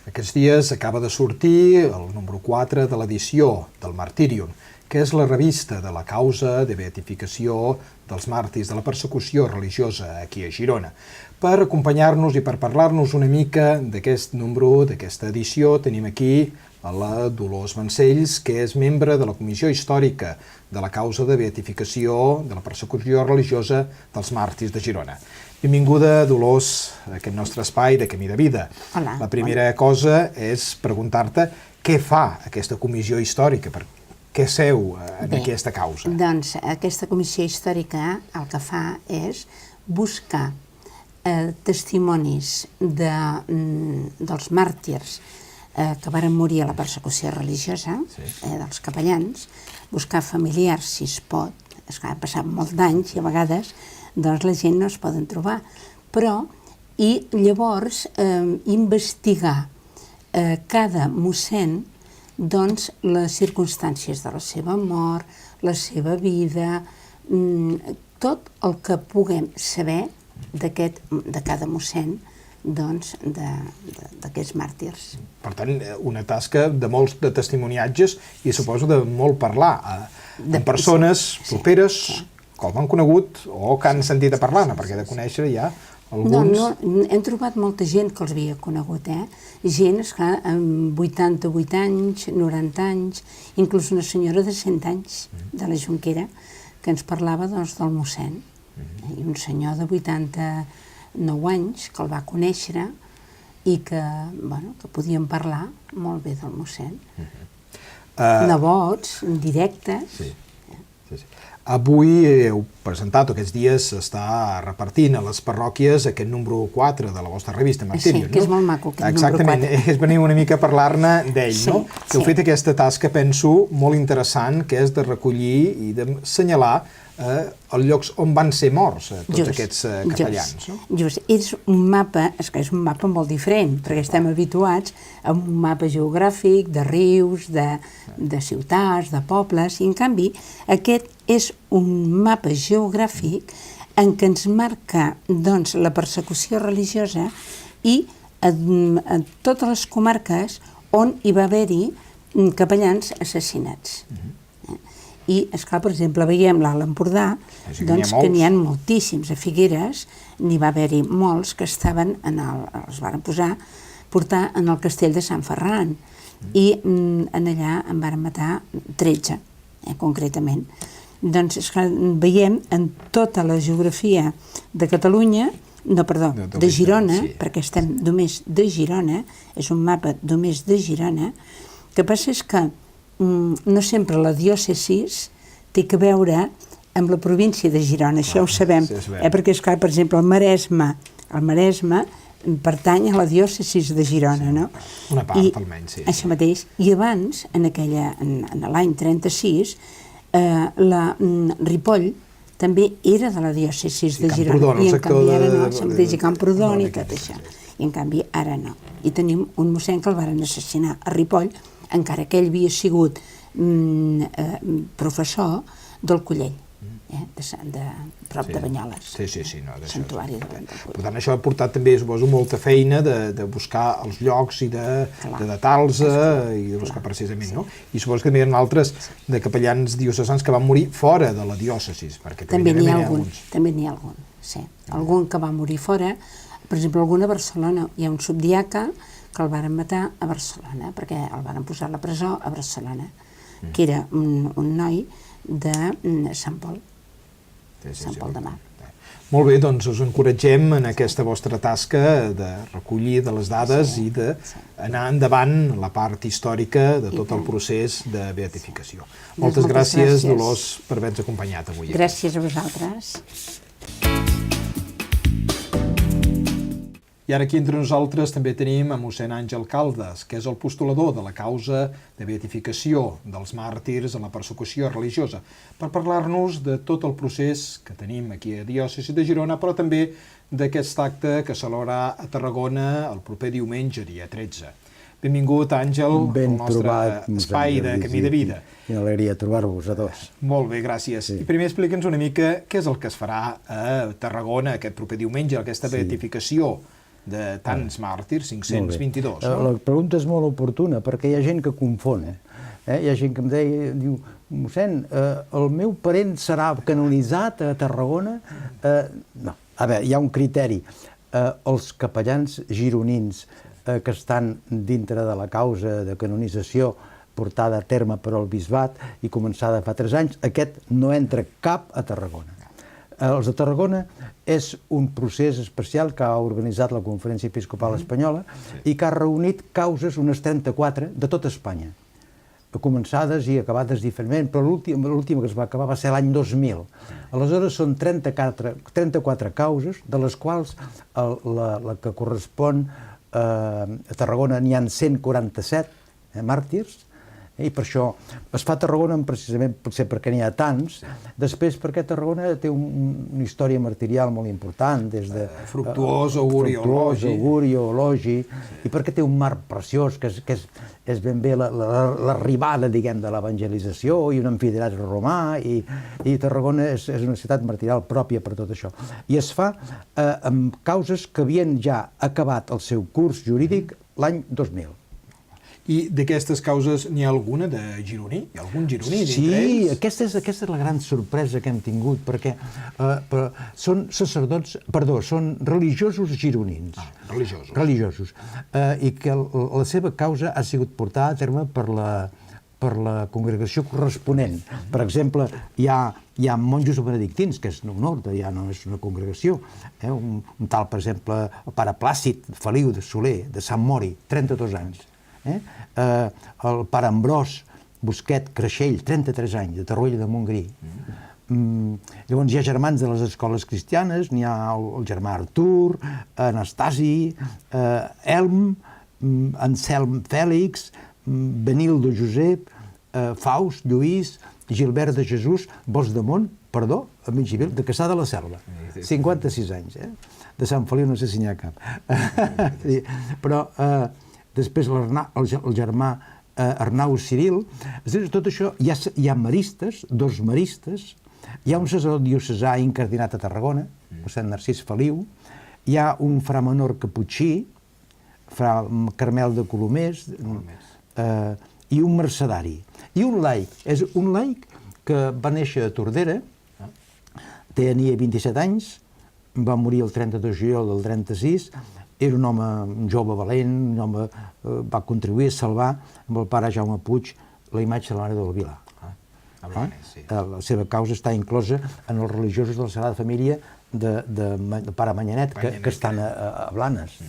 Aquests dies acaba de sortir el número 4 de l'edició del Martyrium, que és la revista de la causa de beatificació dels màrtirs de la persecució religiosa aquí a Girona. Per acompanyar-nos i per parlar-nos una mica d'aquest número, d'aquesta edició, tenim aquí a la Dolors Vancells, que és membre de la Comissió Històrica de la causa de beatificació de la persecució religiosa dels màrtirs de Girona. Benvinguda, Dolors, a aquest nostre espai de Camí de Vida. Hola. La primera cosa és preguntar-te què fa aquesta comissió històrica, per què seu en aquesta causa? Doncs aquesta comissió històrica el que fa és buscar testimonis dels màrtirs que varen morir a la persecució religiosa, dels capellans, buscar familiars, si es pot, és que han passat molts d'anys i a vegades doncs la gent no es poden trobar, i llavors investigar cada mossèn doncs les circumstàncies de la seva mort, la seva vida, tot el que puguem saber de cada mossèn d'aquests màrtirs. Per tant, una tasca de molts de testimoniatges i suposo de molt parlar amb persones properes que han conegut o que han sentit a parlar, perquè de conèixer ja alguns... No, hem trobat molta gent que els havia conegut, gent, esclar, amb 88 anys, 90 anys, inclús una senyora de 100 anys de la Jonquera que ens parlava del mossèn, i un senyor de 89 anys que el va conèixer i que podien parlar molt bé del mossèn. Nebots, directes... Avui heu presentat, aquests dies s'està repartint a les parròquies aquest número 4 de la vostra revista Martyrium. Sí, que és molt maco, aquest número 4. Exactament, és venir una mica a parlar-ne d'ell, no? Que heu fet aquesta tasca, penso, molt interessant, que és de recollir i d'assenyalar els llocs on van ser morts tots aquests capellans. Just, és un mapa, és un mapa molt diferent, perquè estem habituats a un mapa geogràfic de rius, de ciutats, de pobles, i en canvi aquest és un mapa geogràfic en què ens marca la persecució religiosa i a totes les comarques on hi va haver-hi capellans assassinats. I, esclar, per exemple, veiem l'Alt Empordà, que n'hi ha moltíssims. A Figueres n'hi va haver-hi molts que estaven, els van portar en el castell de Sant Ferran, i allà en van matar 13, concretament. Doncs, esclar, veiem en tota la geografia de Catalunya, de Girona, perquè estem només de Girona, és un mapa només de Girona, el que passa és que no sempre la diòcesi té a veure amb la província de Girona, això ho sabem, perquè, esclar, per exemple, el Maresme pertany a la diòcesi de Girona, no? Una part, almenys, sí. Això mateix. I abans, en l'any 36, Ripoll també era de la diòcesi de Girona, i en canvi ara no, a Camprodon i tot això. I en canvi ara no. I tenim un mossèn que el varen assassinar a Ripoll, encara que ell havia sigut professor del Collell, de prop de Banyoles, santuari de Banyoles. Per tant, això ha portat també, suposo, molta feina de buscar els llocs i de datar-los i de buscar precisament, no? I suposo que també hi ha altres de capellans diocesans que van morir fora de la diòcesi, perquè també n'hi ha algun, sí. Algun que va morir fora, per exemple, algun a Barcelona. Hi ha un subdiaca que el varen matar a Barcelona, perquè el varen posar a la presó a Barcelona, que era un noi de Sant Pol, Sant Pol de Mar. Molt bé, doncs us encoratgem en aquesta vostra tasca de recollir de les dades i d'anar endavant la part històrica de tot el procés de beatificació. Moltes gràcies, Dolors, per haver-nos acompanyat avui. Gràcies a vosaltres. I ara aquí entre nosaltres també tenim a mossèn Àngel Caldes, que és el postulador de la causa de beatificació dels màrtirs en la persecució religiosa, per parlar-nos de tot el procés que tenim aquí a Diòcesi de Girona, però també d'aquest acte que se celebrarà a Tarragona el proper diumenge, dia 13. Benvingut, Àngel, al nostre espai de Camí de Vida. I una alegria trobar-vos a tots. Molt bé, gràcies. I primer explica'ns una mica què és el que es farà a Tarragona aquest proper diumenge, aquesta beatificació de tants màrtirs, 522, no? La pregunta és molt oportuna, perquè hi ha gent que confon. Hi ha gent que em deia, diu, mossèn, el meu parent serà canonitzat a Tarragona? No, a veure, hi ha un criteri. Els capellans gironins que estan dintre de la causa de canonització portada a terme per al bisbat i començada fa 3 anys, aquest no entra cap a Tarragona. Els de Tarragona és un procés especial que ha organitzat la Conferència Episcopal Espanyola i que ha reunit causes, unes 34, de tot Espanya, començades i acabades diferentment, però l'última que es va acabar va ser l'any 2000. Aleshores són 34 causes, de les quals la que correspon a Tarragona n'hi ha 147 màrtirs, i per això es fa a Tarragona precisament potser perquè n'hi ha tants, després perquè Tarragona té una història martirial molt important, des de Fructuós, Auguri, Ologi, i perquè té un mar preciós, que és ben bé l'arribada, diguem, de l'evangelització i un amfiteatre romà, i Tarragona és una ciutat martirial pròpia per tot això. I es fa amb causes que havien ja acabat el seu curs jurídic l'any 2000. I d'aquestes causes n'hi ha alguna de gironí? Hi ha algun gironí dintre ells? Sí, aquesta és la gran sorpresa que hem tingut, perquè són són religiosos gironins. Religiosos. Religiosos. I que la seva causa ha sigut portada a terme per la congregació corresponent. Per exemple, hi ha monjos benedictins, que és un ordre, ja no és una congregació. Un tal, per exemple, el pare Plàcid Feliu de Soler, de Sant Mori, 32 anys. El pare Ambròs Busquet Creixell, 33 anys, de Torroella de Montgrí. Llavors hi ha germans de les escoles cristianes, n'hi ha el germà Artur, Anastasi, Elm, Anselm Fèlix, Benildo Josep, Faust, Lluís, Gilbert de Jesús, Bosdemont, perdó, a Migivil, de Caçà de la Selva, 56 anys. De Sant Feliu no sé si n'hi ha cap. Però després el germà Arnau Ciril. Tot això, hi ha maristes, 2 maristes, hi ha un sacerdot diocesà incardinat a Tarragona, mossèn Narcís Feliu, hi ha un fra menor caputxí, fra Carmel de Colomers, i un mercedari. I un laic. És un laic que va néixer a Tordera, tenia 27 anys, va morir el 32 de juliol del 36, era un home, un jove valent, un home va contribuir a salvar amb el pare Jaume Puig la imatge de la Mare del Vilar. La seva causa està inclosa en els religiosos de la Sagrada Família de pare Manyanet, que estan a Blanes.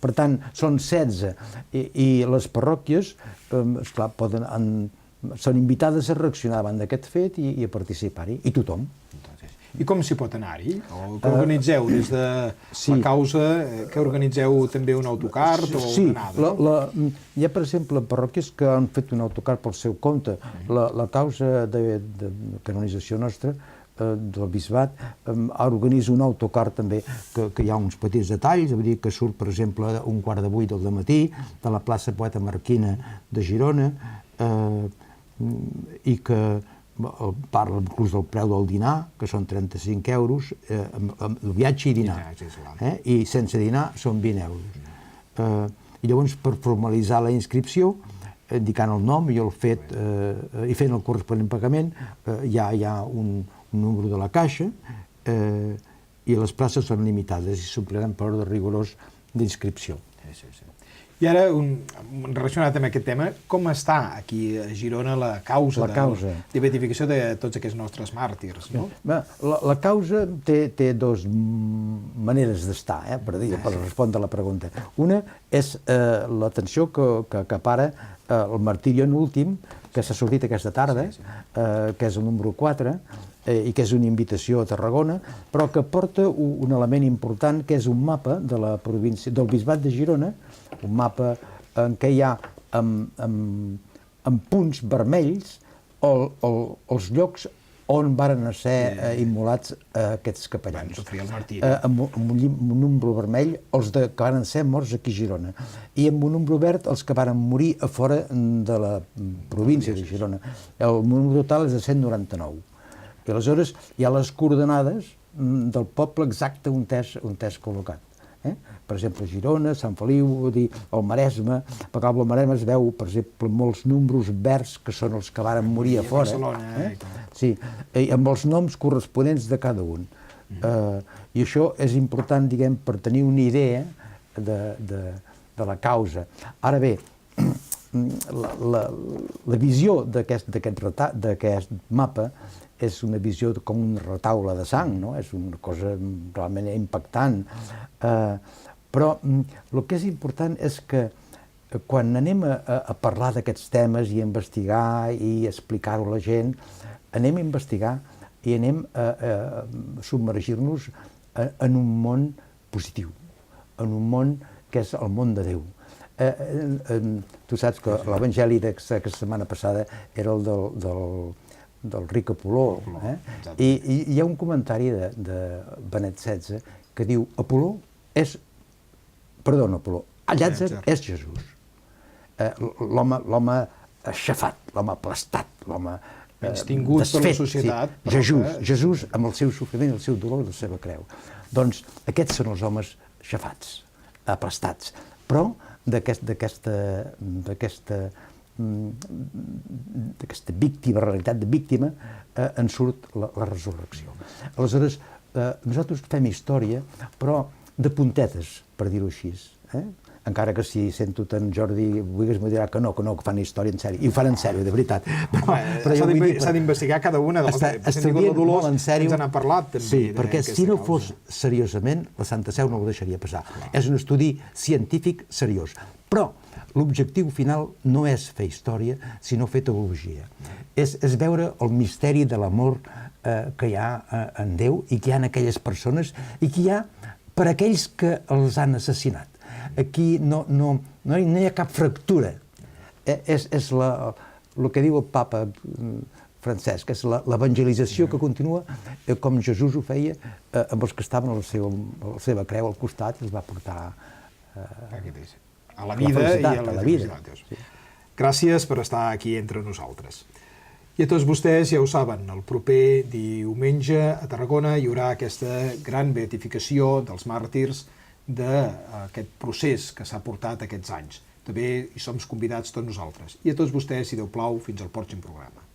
Per tant, són 16, i les parròquies, esclar, són invitades a reaccionar davant d'aquest fet i a participar-hi, i tothom. I com s'hi pot anar-hi? Què organitzeu des de la causa? Que organitzeu també un autocar o una anada? Hi ha, per exemple, parròquies que han fet un autocar pel seu compte. La causa de canonització nostra, del bisbat, organitza un autocar també, que hi ha uns petits detalls, vull dir que surt, per exemple, 7:15 del matí, de la plaça Poeta Marquina de Girona, i que parla inclús del preu del dinar, que són 35 euros, el viatge i dinar, i sense dinar són 20 euros. I llavors, per formalitzar la inscripció, indicant el nom i el fet, i fent el corresponent pagament, hi ha un número de la caixa, i les places són limitades i s'ompliran per ordre rigorós d'inscripció. I ara, relacionat amb aquest tema, com està aquí a Girona la causa de beatificació de tots aquests nostres màrtirs? La causa té 2 maneres d'estar, per respondre a la pregunta. Una és l'atenció que acapara el martiri en últim, que s'ha sortit aquesta tarda, que és el número 4, i que és una invitació a Tarragona, però que porta un element important, que és un mapa de la província del bisbat de Girona, un mapa en què hi ha amb punts vermells els llocs on varen ser immolats aquests capellans. Amb un número vermell els que varen ser morts aquí a Girona, i amb un número verd els que varen morir a fora de la província de Girona. El número total és de 199. I aleshores hi ha les coordenades del poble exacte on t'has col·locat. per exemple, Girona, Sant Feliu, vull dir, el Maresme. Per exemple, al Maresme es veu, per exemple, molts números verds que són els que varen morir a fora. Barcelona, Sí, amb els noms corresponents de cada un. I això és important, diguem, per tenir una idea de la causa. Ara bé, la visió d'aquest mapa és una visió com un retaule de sang, no? És una cosa realment impactant. Però el que és important és que quan anem a parlar d'aquests temes i a investigar i explicar-ho a la gent, anem a investigar i anem a submergir-nos en un món positiu, en un món que és el món de Déu. Tu saps que l'Evangeli d'aquesta setmana passada era el del ric Apol·ló. I hi ha un comentari de Benet XVI que diu Llàtzer és Jesús. L'home aixafat, l'home aplastat, l'home menystingut per la societat. Jesús amb el seu sofriment, el seu dolor i la seva creu. Doncs aquests són els homes xafats, aplastats. Però d'aquesta víctima, realitat de víctima, en surt la resurrecció. Aleshores, nosaltres fem història, però de puntetes, per dir-ho així. Encara que si sento tant Jordi Buigues m'ho dirà que no, que fan història en sèrio. I ho fan en sèrio, de veritat. S'ha d'investigar cada una de les... Està dient molt en sèrio. Ens n'ha parlat, també. Sí, perquè si no fos seriosament, la Santa Seu no ho deixaria passar. És un estudi científic seriós. Però l'objectiu final no és fer història, sinó fer teologia. És veure el misteri de l'amor que hi ha en Déu i que hi ha en aquelles persones i que hi ha per aquells que els han assassinat. Aquí no hi ha cap fractura. És el que diu el papa Francesc, és l'evangelització que continua com Jesús ho feia amb els que estaven a la seva creu al costat i els va portar a la vida i a la felicitat. Gràcies per estar aquí entre nosaltres. I a tots vostès ja ho saben, el proper diumenge a Tarragona hi haurà aquesta gran beatificació dels màrtirs d'aquest procés que s'ha portat aquests anys. També hi som convidats tots nosaltres. I a tots vostès, si Déu plau, fins al pròxim programa.